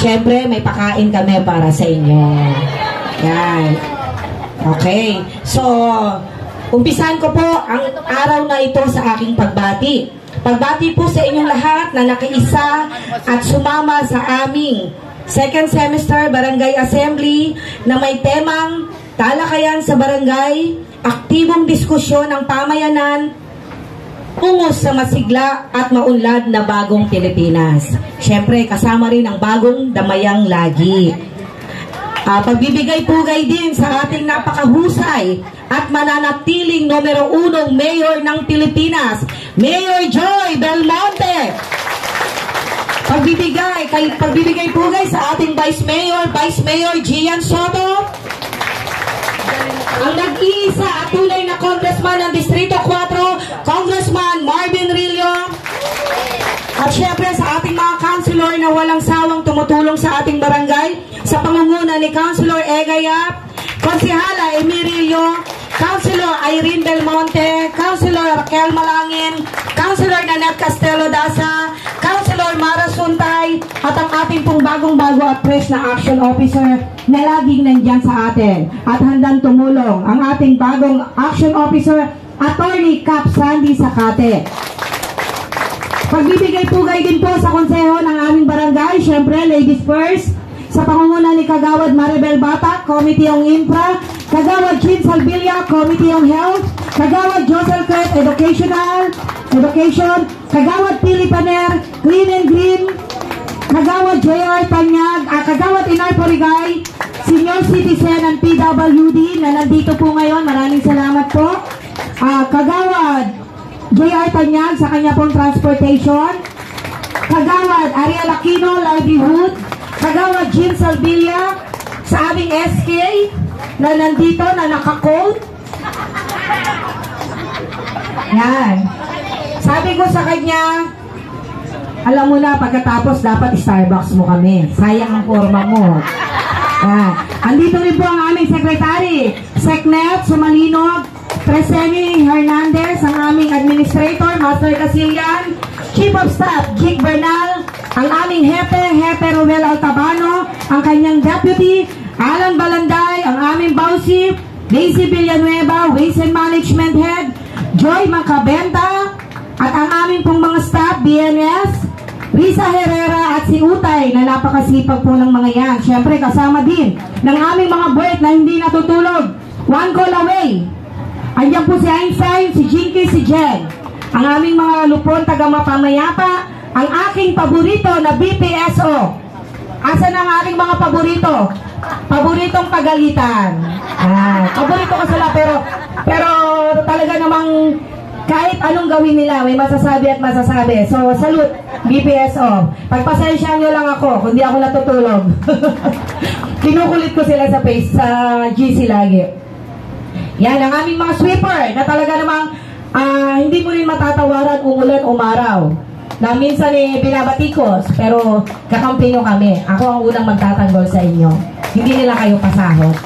syempre may pakain kami para sa inyo. Yan. Okay. So, umpisahan ko po ang araw na ito sa aking pagbati. Pagbati po sa inyong lahat na nakiisa at sumama sa aming second semester Barangay Assembly na may temang talakayan sa barangay, aktibong diskusyon ng pamayanan, ungos sa masigla at maunlad na bagong Pilipinas. Siyempre, kasama rin ang bagong damayang lagi. Pagbibigay-pugay din sa ating napakahusay at mananatiling numero 1 Mayor ng Pilipinas, Mayor Joy Belmonte. Pagbibigay-pugay sa ating Vice Mayor Gian Soto. Ang nag-iisa at tunay na Congressman ng Distrito 4, Congressman Marvin Rillo. At syempre sa ating mga councilor na walang sawang tumutulong sa ating barangay, sa pangunguna ni Councilor Egayap, Konsehala Emirilio, Councilor Irene Belmonte, Councilor Raquel Malangin, Councilor Nanette Castelo Daza, Councilor Mara Suntay, at ang ating pong bagong-bago at fresh na action officer na laging nandyan sa atin at handang tumulong, ang ating bagong action officer, Attorney Cap Sandy Sakate. Pagbibigay-pugay din po sa konseho ng aming barangay, syempre ladies first, sa pangunguna ni Kagawad Maribel Batak, Committee on Infra, Kagawad Jean Salvilla, Committee on Health, Kagawad Josel Kret, Education, Kagawad Pili Paner, Clean and Green, Kagawad J.R. Tanyag, Kagawad Inay Porigay, Senior Citizen and PWD na nandito po ngayon, maraming salamat po. Kagawad J.R. Tanyag sa kanya pong transportation, Kagawad Ariel Aquino, Livelihood, Kagawad Jean Salvilla sa aming SK na nandito na naka-code. Yan. Sabi ko sa kanya, alam mo na, pagkatapos dapat Starbucks mo kami. Sayang ang forma mo. Yan. Andito rin po ang aming secretary, Secnet Sumalinog, Tresemi Hernandez, ang aming administrator, Master Casillan, Chief of Staff, Jake Bernal, ang aming Hepe Romel Altabano, ang kanyang deputy, Alan Balanday, ang aming Bausi, Daisy Villanueva, Waste and Management Head, Joy Macabenta, at ang aming pong mga staff, BNS, Risa Herrera at si Utay na napakasipag po ng mga yan. Siyempre kasama din ng aming mga buwet na hindi natutulog. One call away. Andiyan po si Einstein, si Jinky, si Jen. Ang aming mga lupon taga-mapamayapa, ang aking paborito na BPSO. Asa na ang aking mga paborito? Paboritong pagalitan. Paborito ko sila pero talaga namang kahit anong gawin nila, may masasabi at masasabi. So, salute, BPSO. Pagpasensya nyo lang ako, kung di ako natutulog. Kinukulit ko sila sa face, sa GC lagi. Yan, ang aming mga sweeper, na talaga namang hindi mo rin matatawaran umulan umaraw. Na minsan binabatikos, pero kakampi nyo kami. Ako ang unang magtatanggol sa inyo. Hindi nila kayo pasahod.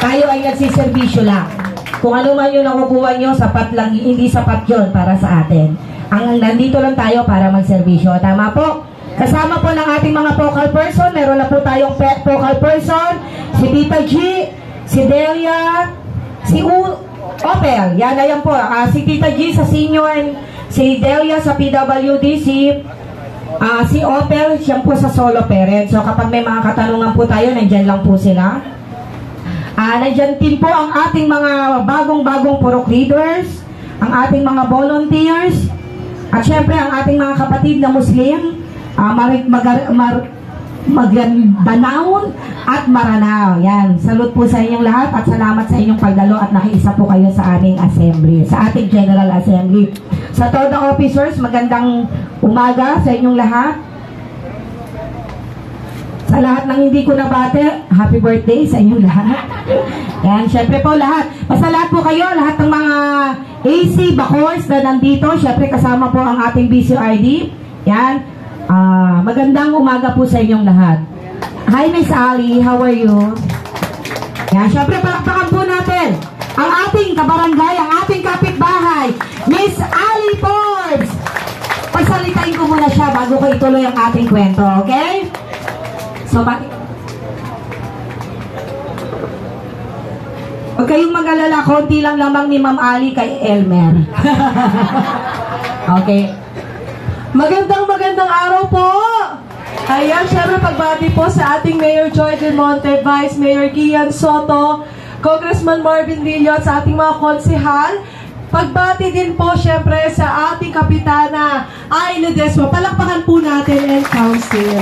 Tayo ay nagsiservisyo lang. Kung ano man yung nakukuha nyo, sapat lang, hindi sapat yun para sa atin. Ang nandito lang tayo para magserbisyo. Tama po? Kasama po ng ating mga focal person. Meron na po tayong focal person. Si Tita G, si Delia, si Opel. Yan po. Si Tita G sa senior, si Delia sa PWD, si Opel, siya po sa solo parent. So kapag may mga katanungan po tayo, nandyan lang po sila. Nandyan din po ang ating mga bagong-bagong purok leaders, ang ating mga volunteers, at syempre ang ating mga kapatid na Muslim, Magdanawon at Maranao. Yan, salute po sa inyong lahat at salamat sa inyong pagdalo at nakiisa po kayo sa aming assembly, sa ating General Assembly. Sa Toda Officers, magandang umaga sa inyong lahat. Sa lahat ng hindi ko nabate, happy birthday sa inyong lahat. Yan, syempre po lahat. Basta lahat po kayo, lahat ng mga AC Bacors na nandito, syempre kasama po ang ating BCRD. Yan, magandang umaga po sa inyong lahat. Hi Miss Ali, how are you? Yan, syempre palakpakan po natin ang ating kabarangay, ang ating kapitbahay, Miss Ali Forbes. Pasalitain ko muna siya bago ko ituloy ang ating kwento, okay? So, huwag kayong mag-alala, konti lang lamang ni Ma'am Ali kay Elmer. Okay. Magandang araw po! Ayan, syempre pagbati po sa ating Mayor Joy Del Monte, Vice Mayor Gian Soto, Congressman Marvin Lillo at sa ating mga konsehal. Pagbati din po syempre sa ating Kapitana Ay Ledesma. Palakpakan po natin and council.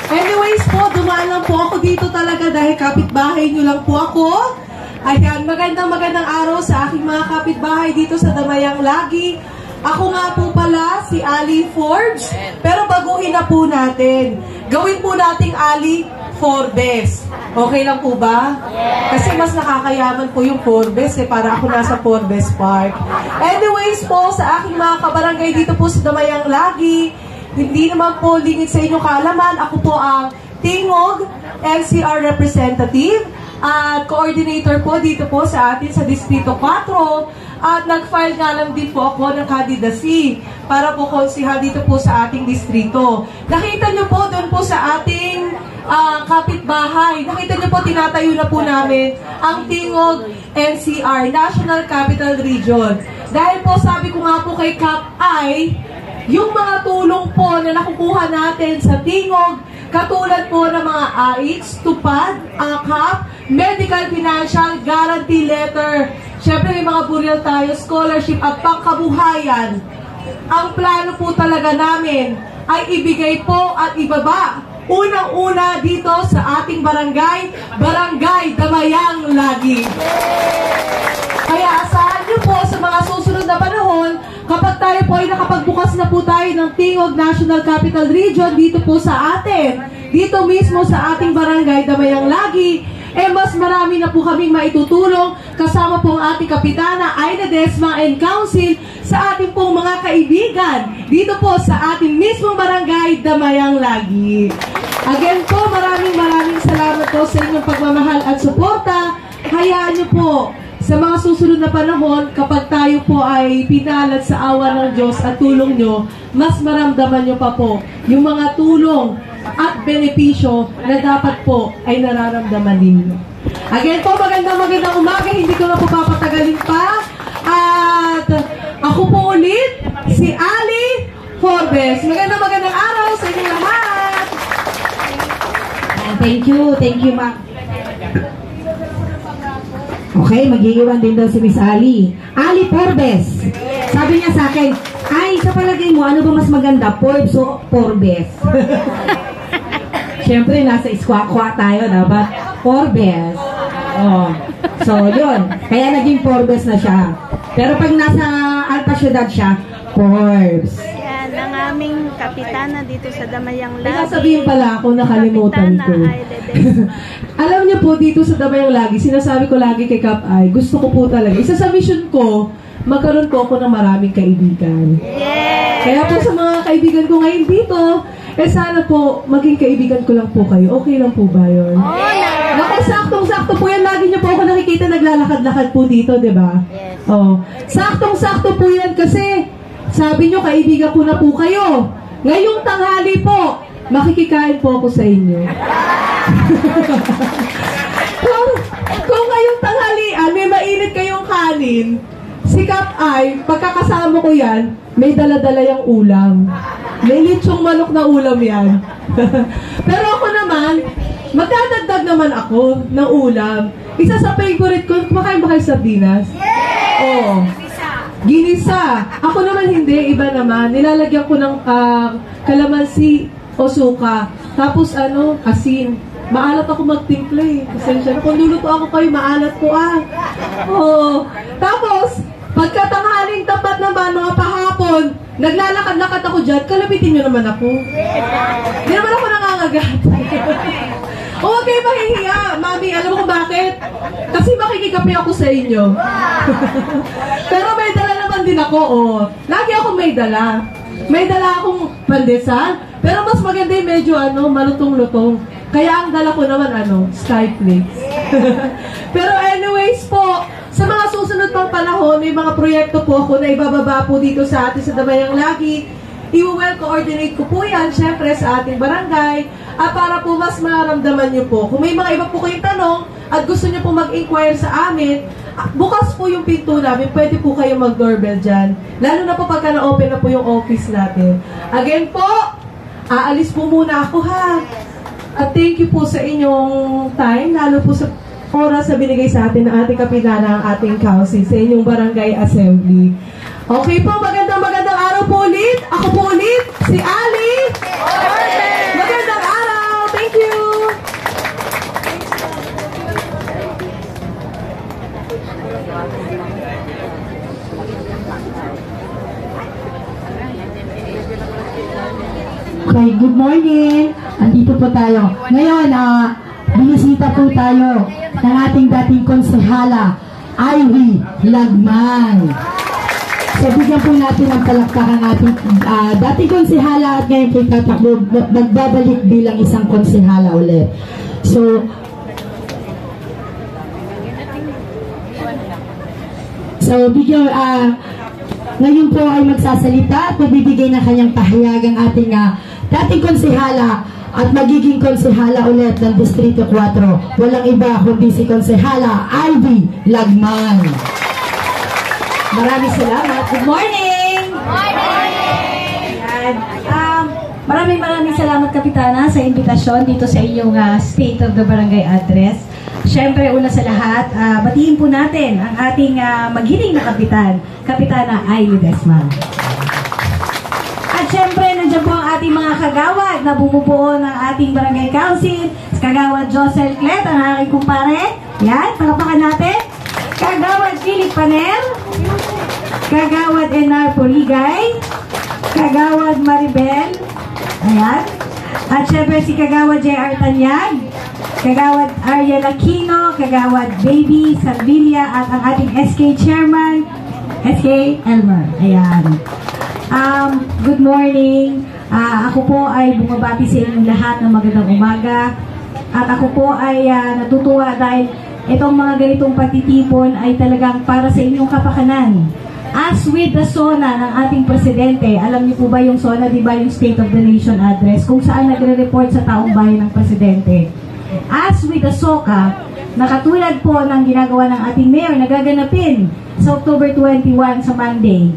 Anyways po, dumaan lang po ako dito talaga dahil kapitbahay nyo lang po ako. Ayan, magandang araw sa aking mga kapitbahay dito sa Damayang Lagi. Ako nga po pala si Ali Forbes, pero baguhin na po natin. Gawin po nating Ali Forbes. Okay lang po ba? Kasi mas nakakayaman po yung Forbes para ako nasa Forbes Park. Anyways po, sa aking mga kabarangay dito po sa Damayang Lagi, hindi naman po lingid sa inyong kaalaman, ako po ang Tingog NCR representative at coordinator po dito po sa atin sa Distrito 4. At nag-file nga lang din po ako ng candidacy para po konsihal dito po sa ating distrito. Nakita nyo po doon po sa ating kapitbahay. Nakita nyo po, tinatayo na po namin ang Tingog NCR, National Capital Region. Dahil po sabi ko nga po kay Cap ay, yung mga tulong po na nakukuha natin sa Tingog, katulad po ng mga AIX, TUPAD, AKAP, Medical Financial Guarantee Letter, syempre may mga burial tayo, scholarship at pangkabuhayan. Ang plano po talaga namin ay ibigay po at ibaba. Unang-una dito sa ating barangay, Barangay Damayang Lagi. Kaya asahan nyo po sa mga susunod na panahon, kapag tayo po ay nakapagbukas na po tayo ng Tingog National Capital Region dito po sa atin, dito mismo sa ating barangay Damayang Lagi, mas marami na po kaming maitutulong kasama po ang ating Kapitana Ay Ledesma and Council sa ating pong mga kaibigan dito po sa ating mismong barangay Damayang Lagi. Again po, maraming salamat po sa inyong pagmamahal at suporta. Hayaan niyo po sa mga susunod na panahon, kapag tayo po ay pinalat sa awa ng Diyos at tulong nyo, mas maramdaman nyo pa po yung mga tulong at benepisyo na dapat po ay nararamdaman ninyo. Again po, magandang umaga, hindi ko na po papatagalin pa. At ako po ulit, si Ali Forbes. Magandang araw sa inyo lahat. Thank you, ma'am. Okay, mag-iiwan din daw si Miss Ali. Ali Forbes. Sabi niya sa akin, ay, sa palagay mo, ano ba mas maganda? Forbes o Forbes? Siyempre, nasa iskwa-kwa tayo, dapat Forbes. Oh. So, yun. Kaya naging Forbes na siya. Pero pag nasa alta syudad siya, Forbes. Yan, ang aming kapitana dito sa Damayang Lagi. Sabihin pala ako, nakalimutan ko. Alam niyo po, dito sa Damayang Lagi, sinasabi ko lagi kay Kap Ay, gusto ko po talaga. Isa sa mission ko, magkaroon po ako ng maraming kaibigan. Yeah. Kaya po sa mga kaibigan ko ngayon dito, sana po, maging kaibigan ko lang po kayo. Okay lang po ba yun? Naku, saktong-sakto po yan. Lagi niyo po ako nakikita naglalakad-lakad po dito, di ba? Yes. Oh. Saktong-sakto po yan kasi sabi niyo, kaibigan ko na po kayo. Ngayong tanghali po, makikikain po ako sa inyo. kung ngayong tanghalian, may mainit kayong kanin, si Kap Ay, pagkakasama ko yan, may dala-dala yung ulam. May litsong manok na ulam yan. Pero ako naman, magdadagdag naman ako ng ulam. Isa sa favorite ko, kumakain ba kayo sardinas? Oo. Ginisa. Ako naman hindi, iba naman. Nilalagyan ko ng kalamansi o suka. Tapos asin. Maalat ako magtimpla eh. Pasensya na. Kung luluto ako kayo, maalat po Oo. Tapos, pagkatangaling tapat naman, mga pahapon, naglalakad-lakad ako dyan, kalabitin nyo naman ako. Hindi naman ako nangangagat. Huwag kayo mahihiya. Mami, alam mo kung bakit? Kasi makikikape ako sa inyo. Pero may dala naman din ako, Lagi ako may dala. May dala akong pandesal, pero mas maganda yung medyo, malutong-lutong. Kaya ang dala ko naman, skyflakes. Pero anyways po, sa mga susunod pang panahon, may mga proyekto po ako na ibababa po dito sa atin sa Damayang Lagi. i-well coordinate ko po yan, syempre, sa ating barangay, para po mas maramdaman nyo po. Kung may mga iba po kayong tanong, at gusto nyo po mag-inquire sa amin, bukas po yung pinto namin, pwede po kayo mag-doorbell dyan. Lalo na po pagka na-open na po yung office natin. Again po, aalis po muna ako ha. At thank you po sa inyong time, lalo po sa oras na binigay sa atin ng ating kapitana, ang ating council, sa inyong barangay assembly. Okay po, magandang araw po ulit. Ako po ulit, si Ali. Magandang araw. Thank you. Okay, good morning. Andito po tayo. Ngayon, binisita po tayo ng ating dating konsehala, Ivy Lagman. So, bigyan po natin ang palakpakan ating dating konsehala at ngayon kay tatakbo, nagbabalik bilang isang konsehala ulit. So, bigyan, ngayon po ay magsasalita at magbibigay ng kanyang pahayag ang ating dating konsehala at magiging konsehala ulit ng Distrito 4. Walang iba kundi si konsehala Ivy Lagman. Maraming salamat. Good morning! Maraming salamat, Kapitana, sa imbitasyon dito sa inyong State of the Barangay Address. Siyempre, una sa lahat, batiin po natin ang ating magiling na kapitan, Kapitana Ivy Desman. At siyempre, nandiyan po ang ating mga kagawad na bumubuo ng ating Barangay Council. Kagawad Josel Clet, ang aking kumpare. Yan, palapakan natin. Kagawad Philip Paner. Kagawad Enar Porigay. Kagawad Maribel. Ayan. At syempre si Kagawad J.R. Tanyag. Kagawad Ariel Aquino. Kagawad Baby Salvilla. At ang ating SK Chairman, SK Elmer. Ayan. Good morning. Ako po ay bumabati sa inyong lahat ng magandang umaga. At ako po ay natutuwa dahil itong mga ganitong pagtitipon ay talagang para sa inyong kapakanan. As with the SONA ng ating presidente, alam niyo po ba yung SONA, di ba yung State of the Nation Address, kung saan nagre-report sa taong bayan ng presidente. As with the SOCA, na katulad po ng ginagawa ng ating mayor, nagaganapin sa October 21 sa Monday,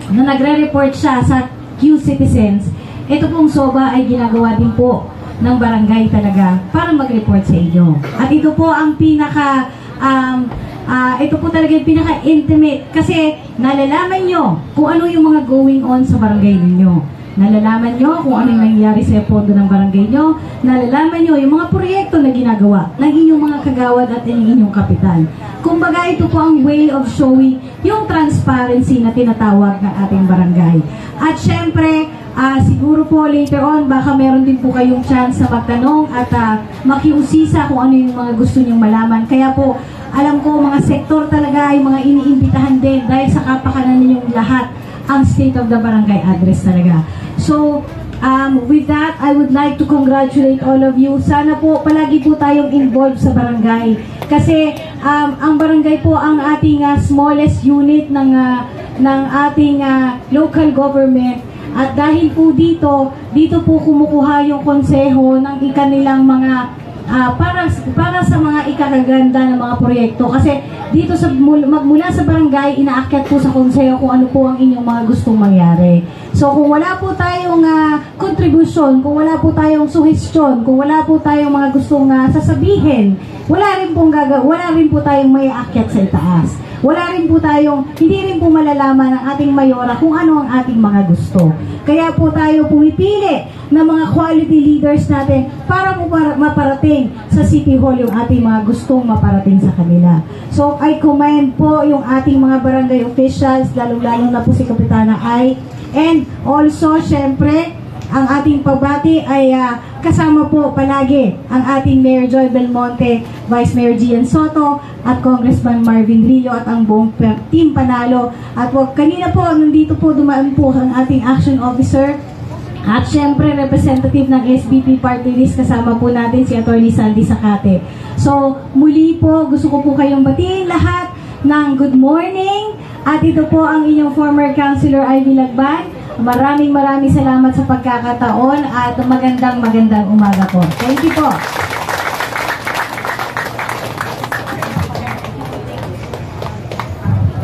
na nagre-report siya sa Q-Citizens, ito pong SOBA ay ginagawa din po ng barangay talaga para mag-report sa inyo. At ito po ang ito po talaga yung pinaka-intimate kasi nalalaman nyo kung ano yung mga going on sa barangay ninyo. Nalalaman nyo kung ano yung nangyayari sa pondo ng barangay nyo. Nalalaman nyo yung mga proyekto na ginagawa ng inyong mga kagawad at ng inyong kapitan. Kumbaga ito po ang way of showing yung transparency na tinatawag ng ating barangay. At syempre, siguro po later on, baka meron din po kayong chance na magtanong at makiusisa kung ano yung mga gusto nyong malaman. Kaya po, alam ko, mga sektor talaga ay mga iniimbitahan din dahil sa kapakanan ninyong lahat ang State of the Barangay Address talaga. So, with that, I would like to congratulate all of you. Sana po, palagi po tayong involved sa barangay. Kasi, ang barangay po ang ating smallest unit ng ating local government. At dahil po dito po kumukuha yung konseho ng kanilang mga para sa mga ikakaganda ng mga proyekto. Kasi dito magmula sa barangay, inaakyat po sa konseho kung ano po ang inyong mga gustong mangyari. So kung wala po tayong contribution, kung wala po tayong suhestyon, kung wala po tayong mga gustong sasabihin, wala rin po tayong may aakyat sa itaas. Hindi rin po malalaman ng ating mayora kung ano ang ating mga gusto. Kaya po tayo pumipili ng mga quality leaders natin para maparating sa City Hall yung ating mga gustong maparating sa kanila. So, I commend po yung ating mga barangay officials, lalong-lalo na po si Kapitana Ai. And also, syempre, ang ating pagbati ay kasama po palagi ang ating Mayor Joy Belmonte, Vice Mayor Gian Soto, at Congressman Marvin Rillo at ang buong Team Panalo. At kanina po, nandito po dumaan po ang ating Action Officer at syempre representative ng SBP Party List, kasama po natin si Atty. Sandy Sacate. So muli po, gusto ko po kayong batiin lahat ng good morning. At ito po ang inyong former Councilor Ivy Lagban. Maraming salamat sa pagkakataon at magandang umaga po. Thank you po.